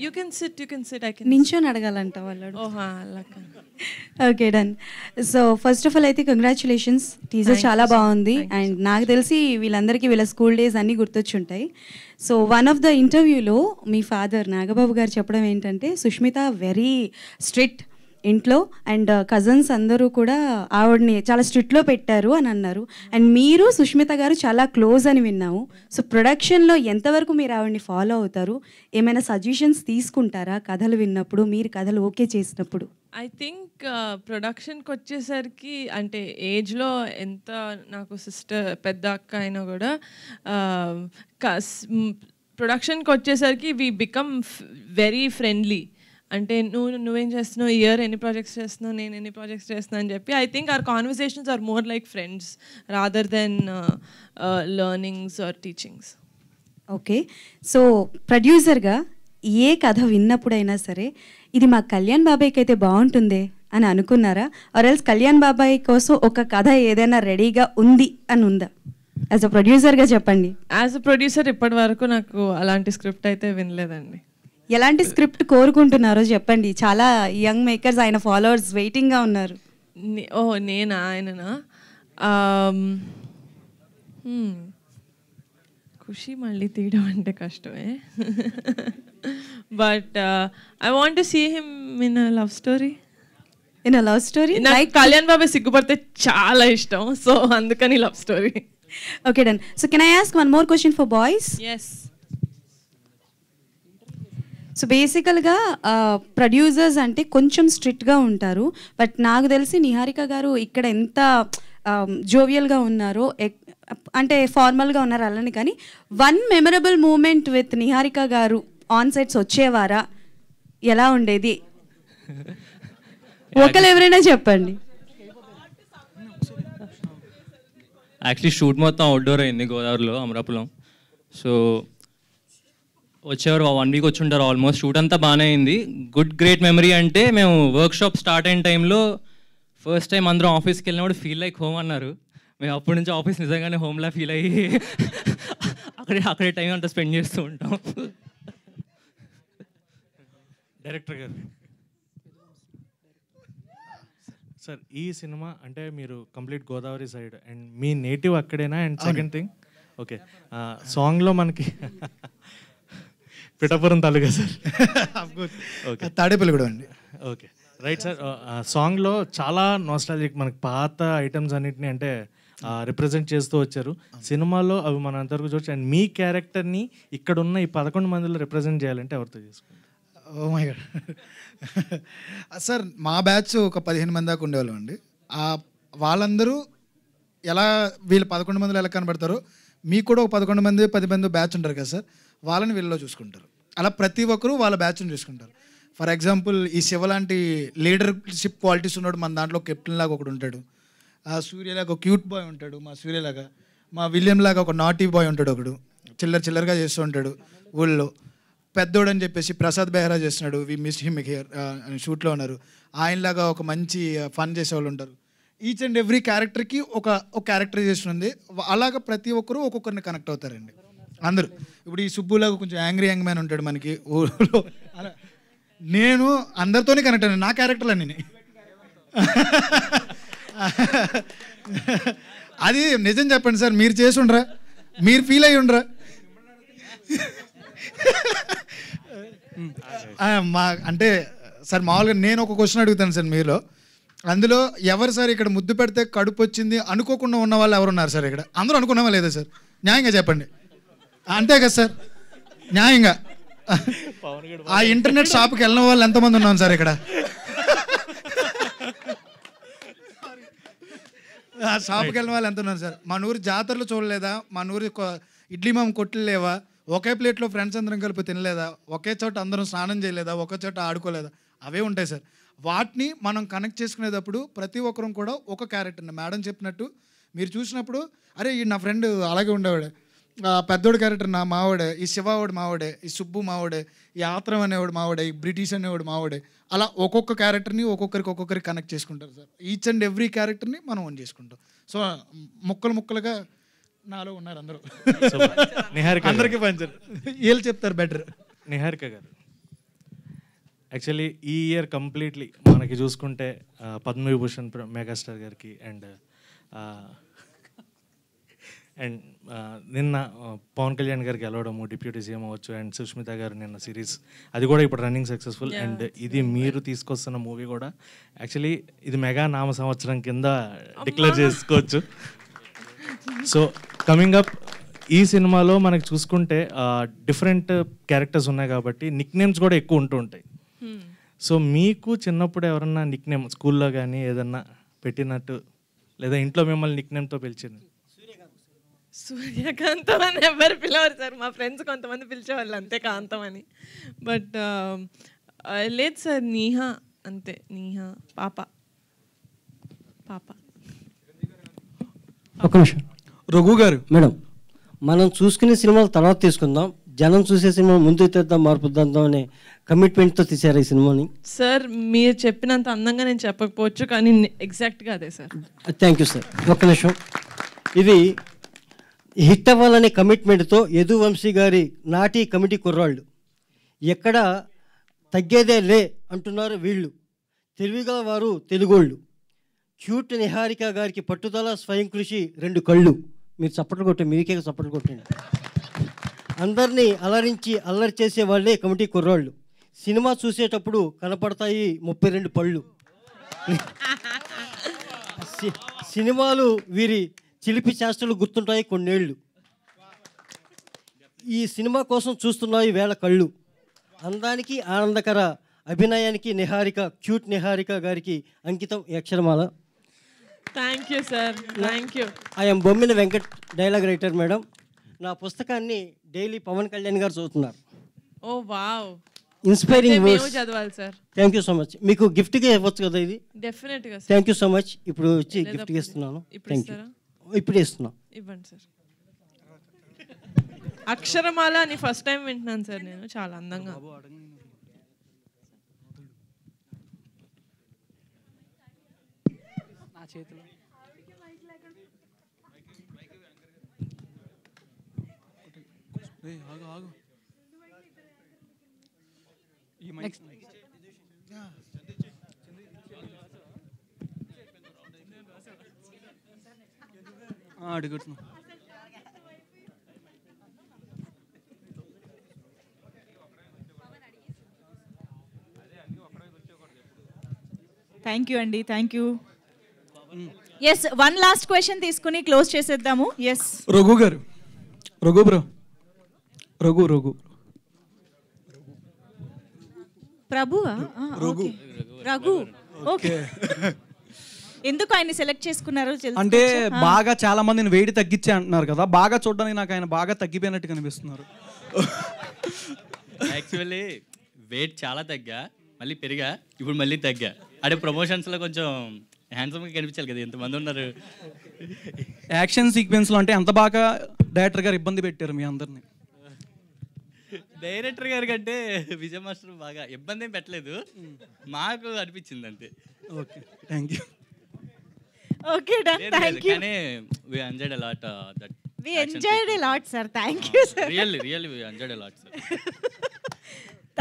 Speaker 2: You can sit. I can.
Speaker 15: నించోని అడగాలంట వాళ్ళు.
Speaker 2: ఓహా, అలాగా.
Speaker 15: Okay, done. So first of all అయితే కంగ్రాచులేషన్స్, టీజర్ చాలా బాగుంది అండ్ నాకు తెలిసి వీళ్ళందరికీ వీళ్ళ స్కూల్ డేస్ అన్నీ గుర్తొచ్చుంటాయి. సో వన్ ఆఫ్ ద ఇంటర్వ్యూలో మీ ఫాదర్ నాగబాబు గారు చెప్పడం ఏంటంటే సుష్మిత వెరీ స్ట్రిక్ట్ ఇంట్లో అండ్ కజన్స్ అందరూ కూడా ఆవిడని చాలా స్ట్రిక్ట్లో పెట్టారు అని అన్నారు. అండ్ మీరు సుష్మిత గారు చాలా క్లోజ్ అని విన్నాము. సో ప్రొడక్షన్లో ఎంతవరకు మీరు ఆవిడని ఫాలో అవుతారు? ఏమైనా సజెషన్స్ తీసుకుంటారా కథలు విన్నప్పుడు, మీరు కథలు ఓకే చేసినప్పుడు?
Speaker 2: ఐ థింక్ ప్రొడక్షన్కి వచ్చేసరికి అంటే ఏజ్లో ఎంత నాకు సిస్టర్ పెద్ద అక్క అయినా కూడా ప్రొడక్షన్కి వచ్చేసరికి వీ బికమ్ వెరీ ఫ్రెండ్లీ. అంటే నువ్వేం చేస్తున్నావు, ఇయర్ ఎన్ని ప్రాజెక్ట్స్ చేస్తున్నావు, నేను ఎన్ని ప్రాజెక్ట్స్ చేస్తున్నాను అని చెప్పి I think our conversations are more like friends rather than learnings or teachings.
Speaker 15: Okay, so ప్రొడ్యూసర్గా ఏ కథ విన్నప్పుడైనా సరే ఇది మా కళ్యాణ్ బాబాయ్కి అయితే బాగుంటుందే అని అనుకున్నారా? ఆర్ ఎల్స్ కళ్యాణ్ బాబాయ్ కోసం ఒక కథ ఏదైనా రెడీగా ఉంది అని ఉందా? యాజ్ అ ప్రొడ్యూసర్గా చెప్పండి.
Speaker 2: యాజ్ అ ప్రొడ్యూసర్ ఇప్పటి వరకు నాకు అలాంటి స్క్రిప్ట్ అయితే వినలేదండి.
Speaker 15: ఎలాంటి స్క్రిప్ట్ కోరుకుంటున్నారో చెప్పండి. చాలా యంగ్ మేకర్స్ ఆయన ఫాలోవర్స్ వెయిటింగ్గా ఉన్నారు.
Speaker 2: ఓ నేనా? ఆయననా? ఖుషి మళ్ళీ తీయడం అంటే కష్టమే. But I want to see him in a love story.
Speaker 15: In a love story?
Speaker 2: నాకు కళ్యాణ్ బాబే సిగ్గుపడితే చాలా ఇష్టం, సో అందుకని love story.
Speaker 15: Okay done. So can I ask one more question for boys?
Speaker 2: Yes.
Speaker 15: So బేసికల్గా ప్రొడ్యూసర్స్ అంటే కొంచెం స్ట్రిక్ట్గా ఉంటారు, బట్ నాకు తెలిసి నిహారిక గారు ఇక్కడ ఎంత జోవియల్గా ఉన్నారో, అంటే ఫార్మల్గా ఉన్నారు అలానే, కానీ one memorable moment with Niharika గారు ఆన్ సెట్స్ వచ్చేవారా? ఎలా ఉండేది? ఒకరు ఎవరైనా చెప్పండి.
Speaker 16: యాక్చువల్లీ షూట్ మొత్తం అవుట్డోర్ అయింది గోదావరిలో, అమరాపురం. సో వచ్చేవారు 1 వీక్ వచ్చి ఉంటారు ఆల్మోస్ట్. షూట్ అంతా బాగానే అయింది. గ్రేట్ మెమరీ అంటే మేము వర్క్షాప్ స్టార్ట్ అయిన టైంలో ఫస్ట్ టైం అందరం ఆఫీస్కి వెళ్ళినప్పుడు ఫీల్ లైక్ హోమ్ అన్నారు. మేము అప్పటి నుంచి ఆఫీస్ నిజంగానే హోమ్లా ఫీల్ అయ్యి అక్కడే టైం అంతా స్పెండ్ చేస్తూ ఉంటాం.
Speaker 17: డైరెక్టర్ గారు సార్, ఈ సినిమా అంటే మీరు కంప్లీట్ గోదావరి సైడ్ అండ్ మీ నేటివ్ అక్కడేనా? అండ్ సెకండ్ థింగ్, ఓకే, సాంగ్లో మనకి పిఠాపురం తాలూకా సార్,
Speaker 5: ఓకే, తాడేపల్లి కూడా అండి.
Speaker 17: Okay, right sir. సాంగ్లో చాలా నాస్టాలజిక్ మనకి పాత ఐటమ్స్ అన్నిటిని అంటే రిప్రజెంట్ చేస్తూ వచ్చారు. సినిమాలో అవి మనం అంతవరకు చూడచ్చు. అండ్ మీ క్యారెక్టర్ని ఇక్కడ ఉన్న ఈ 11 మందిలో రిప్రజెంట్ చేయాలంటే ఎవరితో చేసుకుంటారు?
Speaker 5: ఓ మై గాడ్ సార్, మా బ్యాచ్ ఒక 15 మంది దాకా ఉండేవాళ్ళం అండి. వాళ్ళందరూ ఎలా వీళ్ళు 11 మందిలో ఎలా కనబడతారో మీకు కూడా ఒక 11 మంది 10 మంది బ్యాచ్ ఉంటారు కదా సార్, వాళ్ళని వీళ్ళలో చూసుకుంటారు. అలా ప్రతి ఒక్కరు వాళ్ళ బ్యాచ్ని చూసుకుంటారు. ఫర్ ఎగ్జాంపుల్ ఈ శివ లాంటి లీడర్షిప్ క్వాలిటీస్ ఉన్నాడు మన దాంట్లో. కెప్టెన్ లాగా ఒకడు ఉంటాడు, సూర్యలాగా ఒక క్యూట్ బాయ్ ఉంటాడు, మా సూర్యలాగా. మా విలియం లాగా ఒక నాటీ బాయ్ ఉంటాడు, ఒకడు చిల్లరగా చేస్తూ ఉంటాడు ఊళ్ళో. పెద్దోడు అని చెప్పేసి ప్రసాద్ బెహ్రా చేస్తున్నాడు, వి మిస్ హిమ్ హియర్ షూట్లో ఉన్నారు. ఆయనలాగా ఒక మంచి ఫన్ చేసేవాళ్ళు ఉంటారు. ఈచ్ అండ్ ఎవ్రీ క్యారెక్టర్కి ఒక క్యారెక్టరైజేషన్ ఉంది. అలాగా ప్రతి ఒక్కరు ఒక్కొక్కరిని కనెక్ట్ అవుతారండి అందరూ. ఇప్పుడు ఈ సుబ్బులాగా కొంచెం యాంగ్ మ్యాన్ ఉంటాడు మనకి ఊళ్ళో. అలా నేను అందరితోనే కనెక్ట్ అయ్యాను, నా క్యారెక్టర్లు అన్నీ. అది నిజం చెప్పండి సార్, మీరు చేసి ఉండరా? మీరు ఫీల్ అయ్యి ఉండరా? మా అంటే సార్ మామూలుగా నేను ఒక క్వశ్చన్ అడుగుతాను సార్ మీలో, అందులో ఎవరు సార్ ఇక్కడ ముద్దు పెడితే కడుపు వచ్చింది అనుకోకుండా ఉన్న వాళ్ళు ఎవరున్నారు సార్ ఇక్కడ? అందరూ అనుకున్నావా లేదా సార్? న్యాయంగా చెప్పండి. అంతే కదా సార్, న్యాయంగా. ఆ ఇంటర్నెట్ షాప్కి వెళ్ళిన వాళ్ళు ఎంతమంది ఉన్నాం సార్ ఇక్కడ? ఆ షాప్కి వెళ్ళిన వాళ్ళు ఎంత ఉన్నారు సార్? మన ఊరి జాతరలు చూడలేదా? మన ఊరి ఇడ్లీ మామ కొట్లు లేవా? ఒకే ప్లేట్లో ఫ్రెండ్స్ అందరం కలిపి తినలేదా? ఒకే చోట అందరం స్నానం చేయలేదా? ఒకే చోట ఆడుకోలేదా? అవే ఉంటాయి సార్. వాటిని మనం కనెక్ట్ చేసుకునేటప్పుడు ప్రతి ఒక్కరం కూడా ఒక క్యారెక్టర్ని మేడం చెప్పినట్టు మీరు చూసినప్పుడు, అరే ఈ నా ఫ్రెండ్ అలాగే ఉండేవాడే, పెద్దోడు క్యారెక్టర్ నా మావాడే, ఈ శివావాడు మావాడే, ఈ సుబ్బు మావాడే, ఈ ఆత్రం అనేవాడు మావాడే, ఈ బ్రిటిష్ అనేవాడు మావాడే. అలా ఒక్కొక్క క్యారెక్టర్ని ఒక్కొక్కరికి కనెక్ట్ చేసుకుంటారు సార్. ఈచ్ అండ్ ఎవ్రీ క్యారెక్టర్ని మనం ఓన్ చేసుకుంటాం. సో ముక్కలుగా నాలో ఉన్నారు అందరూ. అందరికీ పంచారు, వీళ్ళు చెప్తారు బెటర్.
Speaker 17: నిహారిక గారు, యాక్చువల్లీ ఈ ఇయర్ కంప్లీట్లీ మనకి చూసుకుంటే పద్మవిభూషణ్ మెగాస్టార్ గారికి అండ్ నిన్న పవన్ కళ్యాణ్ గారికి గెలవడము, డిప్యూటీ సీఎం అవ్వచ్చు, అండ్ సుష్మిత గారు నిన్న సిరీస్ అది కూడా ఇప్పుడు రన్నింగ్ సక్సెస్ఫుల్. అండ్ ఇది మీరు తీసుకొస్తున్న మూవీ కూడా యాక్చువల్లీ ఇది మెగా నామ సంవత్సరం కింద డిక్లేర్ చేసుకోవచ్చు. సో కమింగ్ అప్ ఈ సినిమాలో మనకి చూసుకుంటే డిఫరెంట్ క్యారెక్టర్స్ ఉన్నాయి కాబట్టి నిక్ నేమ్స్ కూడా ఎక్కువ ఉంటూ ఉంటాయి. సో మీకు చిన్నప్పుడు ఎవరన్నా నిక్ నేమ్ స్కూల్లో కానీ ఏదన్నా పెట్టినట్టు, లేదా ఇంట్లో మిమ్మల్ని నిక్ నేమ్తో పిలిచింది?
Speaker 2: సూర్యకాంతం అని ఎవరు పిలవరు సార్, మా ఫ్రెండ్స్ కొంతమంది పిలిచేవాళ్ళు అంతే, కాంతం అని. బట్ లేదు సార్, నీహా అంతే, నీహా పాప.
Speaker 18: ఒక నిమిషం రఘు గారు. మేడం, మనం చూసుకునే సినిమాలు తర్వాత తీసుకుందాం, జనం చూసే సినిమా ముందు తెద్దాం, మార్పు తెద్దాం అనే కమిట్మెంట్తో తీశారు ఈ సినిమాని.
Speaker 2: సార్ మీరు చెప్పినంత అందంగా నేను చెప్పకపోవచ్చు, కానీ ఎగ్జాక్ట్గా అదే సార్.
Speaker 18: Thank you sir. ఒక్క నిమిషం, ఇది హిట్ అవ్వాలనే కమిట్మెంట్తో యదువంశీ గారి నాటి కమిటీ కుర్రాళ్ళు ఎక్కడ తగ్గేదే లే అంటున్నారు వీళ్ళు. తెలివిగా వారు తెలుగోళ్ళు. క్యూట్ నిహారిక గారికి పట్టుదల స్వయం కృషి 2 కళ్ళు. మీరు చప్పట్లు కొట్టండి, మీకే చప్పట్లు కొట్టండి. అందరినీ అలరించి అల్లరి చేసే వాళ్ళే కమిటీ కుర్రాళ్ళు. సినిమా చూసేటప్పుడు కనపడతాయి 32 పళ్ళు. సినిమాలు వీరి చిలిపి చేష్టలు గుర్తుంటాయి కొన్నేళ్ళు. ఈ సినిమా కోసం చూస్తున్నాయి వేళ కళ్ళు. అందానికి ఆనందకర అభినయానికి నిహారిక, క్యూట్ నిహారిక గారికి అంకితం ఈ అక్షరమాల.
Speaker 2: Thank you sir, thank you.
Speaker 18: I'm Bommina Venkat, dialogue writer madam. నా పుస్తకాన్ని డైలీ పవన్ కళ్యాణ్ గారు చదువుతున్నారు.
Speaker 2: ఓ వావ్,
Speaker 18: ఇన్స్పైరింగ్
Speaker 2: మేము
Speaker 18: వర్డ్స్.
Speaker 2: చదవాలి sir.
Speaker 18: Thank you so much. మీకు గిఫ్ట్గా ఇవ్వచ్చు కదా ఇది?
Speaker 2: డెఫినెట్గా sir.
Speaker 18: Thank you so much. ఇప్పుడు వచ్చి
Speaker 2: లేదా
Speaker 18: గిఫ్ట్గా ఇస్తున్నాను.
Speaker 2: ఇప్పుడు
Speaker 18: థ్యాంక్ యూ.
Speaker 2: ఇస్తారా?
Speaker 18: ఇప్పుడే ఇస్తున్నాం.
Speaker 2: ఇవ్వండి సార్. అక్షరమాల అని ఫస్ట్ టైం వింటున్నాను సార్ నేను, చాలా అందంగా.
Speaker 10: నా చేతిలో నెక్స్ట్
Speaker 19: అడుగుతున్నా.
Speaker 20: థ్యాంక్ యూ అండి, thank you. Yes, one last question తీసుకుని క్లోజ్ చేసేద్దాము. ఎస్
Speaker 19: రఘు గారు, రఘు బ్రో, రఘు రఘు
Speaker 20: ప్రభువా?
Speaker 19: రఘు.
Speaker 20: రఘు, ఓకే. ఎందుకు ఆయన్ని సెలెక్ట్ చేసుకున్నారో
Speaker 19: అంటే బాగా చాలా మందిని వేడి తగ్గించే అంటున్నారు కదా, బాగా చూడడానికి నాకు ఆయన బాగా తగ్గిపోయినట్టు కనిపిస్తున్నారు.
Speaker 21: యాక్చువల్లీ వెయిట్ చాలా తగ్గా, మళ్ళీ పెరిగా, ఇప్పుడు మళ్ళీ తగ్గా. అంటే ప్రమోషన్స్లో కొంచెం హ్యాండ్సమ్గా కనిపించాలి కదా, ఎంతమంది ఉన్నారు.
Speaker 19: యాక్షన్ సీక్వెన్స్లో అంటే ఎంత బాగా డైరెక్టర్ గారు ఇబ్బంది పెట్టారు మీ అందరినీ.
Speaker 21: డైరెక్టర్ గారి కంటే విజయ్ మాస్టర్ బాగా ఇబ్బంది ఏం పెట్టలేదు, మాకు అనిపించింది అంతే.
Speaker 19: Okay, thank you.
Speaker 20: Okay done, thank you.
Speaker 21: కానీ we enjoyed a lot that
Speaker 20: we enjoyed a lot sir, thank you sir.
Speaker 21: really we enjoyed a lot sir.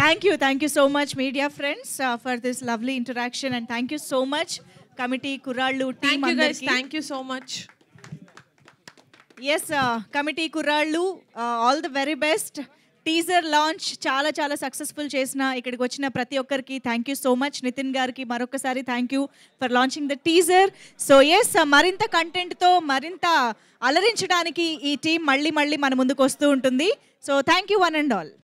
Speaker 20: Thank you so much media friends for this lovely interaction, and thank you so much committee kurallu team andarki.
Speaker 2: Thank you so much.
Speaker 20: Yes, committee kurallu, all the very best. Teaser launch చాలా చాలా సక్సెస్ఫుల్ చేసిన ఇక్కడికి వచ్చిన ప్రతి ఒక్కరికి thank you so much. Nithin గారికి మరొకసారి thank you for launching the teaser. So yes, మరింత కంటెంట్తో మరింత అలరించడానికి ఈ టీం మళ్ళీ మన ముందుకు వస్తూ ఉంటుంది. So thank you one and all.